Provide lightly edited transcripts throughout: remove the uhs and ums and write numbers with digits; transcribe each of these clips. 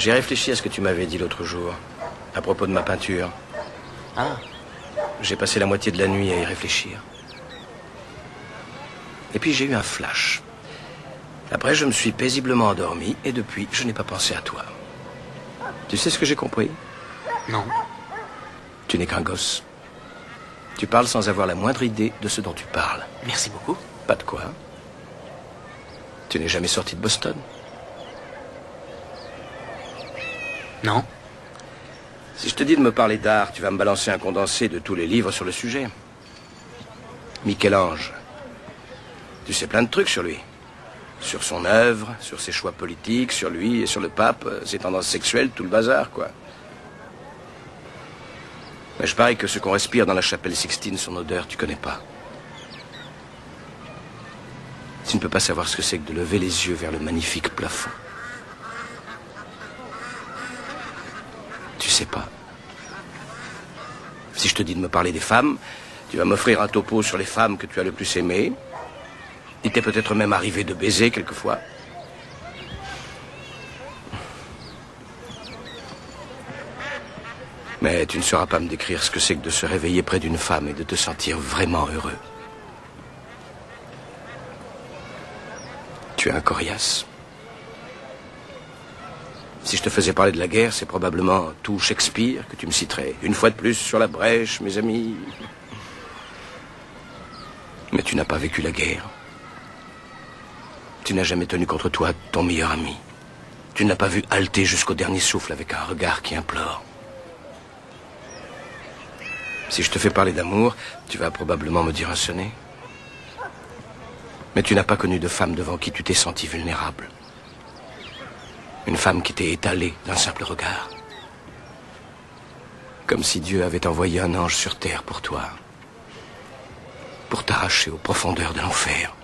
J'ai réfléchi à ce que tu m'avais dit l'autre jour, à propos de ma peinture. Ah. J'ai passé la moitié de la nuit à y réfléchir. Et puis j'ai eu un flash. Après, je me suis paisiblement endormi, et depuis, je n'ai pas pensé à toi. Tu sais ce que j'ai compris? Non. Tu n'es qu'un gosse. Tu parles sans avoir la moindre idée de ce dont tu parles. Merci beaucoup. Pas de quoi. Tu n'es jamais sorti de Boston? Non. Si je te dis de me parler d'art, tu vas me balancer un condensé de tous les livres sur le sujet. Michel-Ange. Tu sais plein de trucs sur lui. Sur son œuvre, sur ses choix politiques, sur lui et sur le pape, ses tendances sexuelles, tout le bazar, quoi. Mais je parie que ce qu'on respire dans la chapelle Sixtine, son odeur, tu connais pas. Tu ne peux pas savoir ce que c'est que de lever les yeux vers le magnifique plafond. Tu sais pas. Si je te dis de me parler des femmes, tu vas m'offrir un topo sur les femmes que tu as le plus aimées. Il t'est peut-être même arrivé de baiser quelquefois. Mais tu ne sauras pas me décrire ce que c'est que de se réveiller près d'une femme et de te sentir vraiment heureux. Tu es un coriace. Si je te faisais parler de la guerre, c'est probablement tout Shakespeare que tu me citerais. Une fois de plus sur la brèche, mes amis. Mais tu n'as pas vécu la guerre. Tu n'as jamais tenu contre toi ton meilleur ami. Tu ne l'as pas vu halter jusqu'au dernier souffle avec un regard qui implore. Si je te fais parler d'amour, tu vas probablement me dire un sonnet. Mais tu n'as pas connu de femme devant qui tu t'es senti vulnérable. Une femme qui t'est étalée d'un simple regard. Comme si Dieu avait envoyé un ange sur terre pour toi. Pour t'arracher aux profondeurs de l'enfer.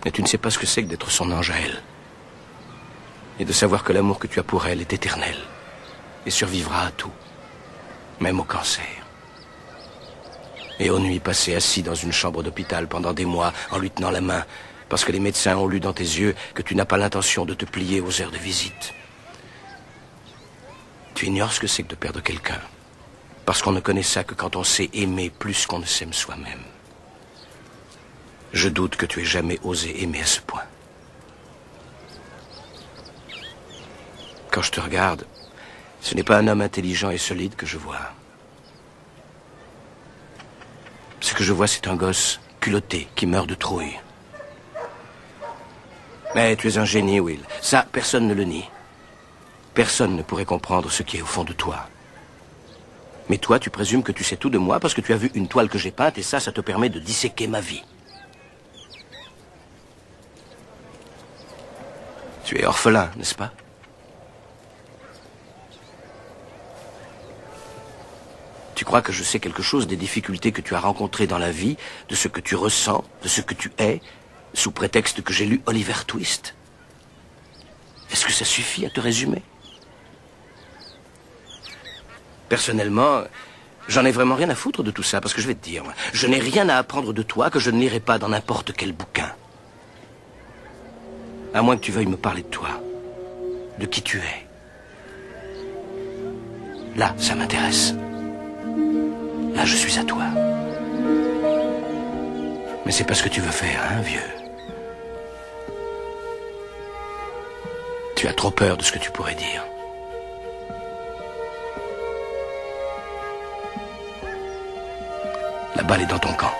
Et tu ne sais pas ce que c'est que d'être son ange à elle. Et de savoir que l'amour que tu as pour elle est éternel. Et survivra à tout. Même au cancer. Et aux nuits passées assis dans une chambre d'hôpital pendant des mois en lui tenant la main. Parce que les médecins ont lu dans tes yeux que tu n'as pas l'intention de te plier aux heures de visite. Tu ignores ce que c'est que de perdre quelqu'un. Parce qu'on ne connaît ça que quand on sait aimer plus qu'on ne s'aime soi-même. Je doute que tu aies jamais osé aimer à ce point. Quand je te regarde, ce n'est pas un homme intelligent et solide que je vois. Ce que je vois, c'est un gosse culotté qui meurt de trouille. Mais tu es un génie, Will. Ça, personne ne le nie. Personne ne pourrait comprendre ce qui est au fond de toi. Mais toi, tu présumes que tu sais tout de moi parce que tu as vu une toile que j'ai peinte et ça te permet de disséquer ma vie. Tu es orphelin, n'est-ce pas? Tu crois que je sais quelque chose des difficultés que tu as rencontrées dans la vie, de ce que tu ressens, de ce que tu es, sous prétexte que j'ai lu Oliver Twist? Est-ce que ça suffit à te résumer? Personnellement, j'en ai vraiment rien à foutre de tout ça, parce que je vais te dire, je n'ai rien à apprendre de toi que je ne lirai pas dans n'importe quel bouquin. À moins que tu veuilles me parler de toi, de qui tu es. Là, ça m'intéresse. Là, je suis à toi. Mais c'est pas ce que tu veux faire, hein, vieux? Tu as trop peur de ce que tu pourrais dire. La balle est dans ton camp.